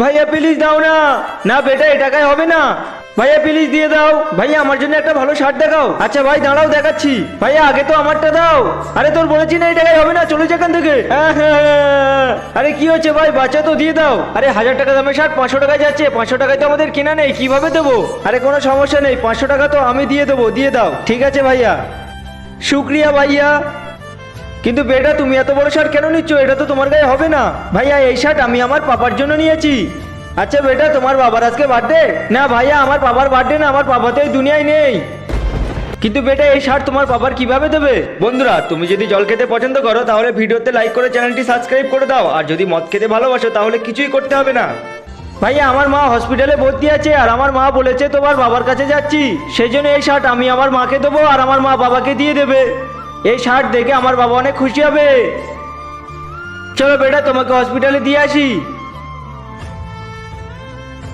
ভাইয়া প্লিজ দাও না। না বেটা, এ টাকায় হবে না। ভাইয়া প্লিজ দিয়ে দাও। ভাইয়া আমার জন্য একটা ভালো শার্ট দেখাও। আচ্ছা ভাই দাঁড়াও, দেখাচ্ছি। ভাইয়া আগে তো আমারটা দাও। আরে তোর বলেছি না এই টাকায় হবে না, চলে যা এখান থেকে। আরে কি হচ্ছে ভাই, বাচ্চা তো দিয়ে দাও। আরে 1000 টাকা দামের শার্ট 500 টাকায় যাচ্ছে, 500 টাকায় তো আমাদের কেনা নেই, কিভাবে দেবো? আরে কোনো সমস্যা নেই, 500 টাকা তো আমি দিয়ে দেবো, দিয়ে দাও। ঠিক আছে ভাইয়া, শুক্রিয়া ভাইয়া। কিন্তু বেটা তুমি এত বড় শার্ট কেন নিচ্ছ? এটা তো তোমার গায়ে হবে না। ভাইয়া এই শার্ট আমি আমার পাপার জন্য নিয়েছি। আচ্ছা বেটা, তোমার বাবার আজকে বার্থডে? না ভাইয়া, আমার বাবার বার্থডে না, আমার বাবা তো এই দুনিয়ায় নেই। কিন্তু বেটা এই শার্ট তোমার বাবার কিভাবে দেবে? বন্ধুরা, তুমি যদি জল খেতে পছন্দ করো তাহলে ভিডিওতে লাইক করে চ্যানেলটি সাবস্ক্রাইব করে দাও, আর যদি মদ খেতে ভালোবাসো তাহলে কিছুই করতে হবে না। ভাইয়া আমার মা হসপিটালে ভর্তি আছে, আর আমার মা বলেছে তোমার বাবার কাছে যাচ্ছি, সেই জন্য এই শার্ট আমি আমার মাকে দেবো আর আমার মা বাবাকে দিয়ে দেবে। এই শার্ট দেখে আমার বাবা অনেক খুশি হবে। চলো বেটা, তোমাকে হসপিটালে দিয়ে আসি।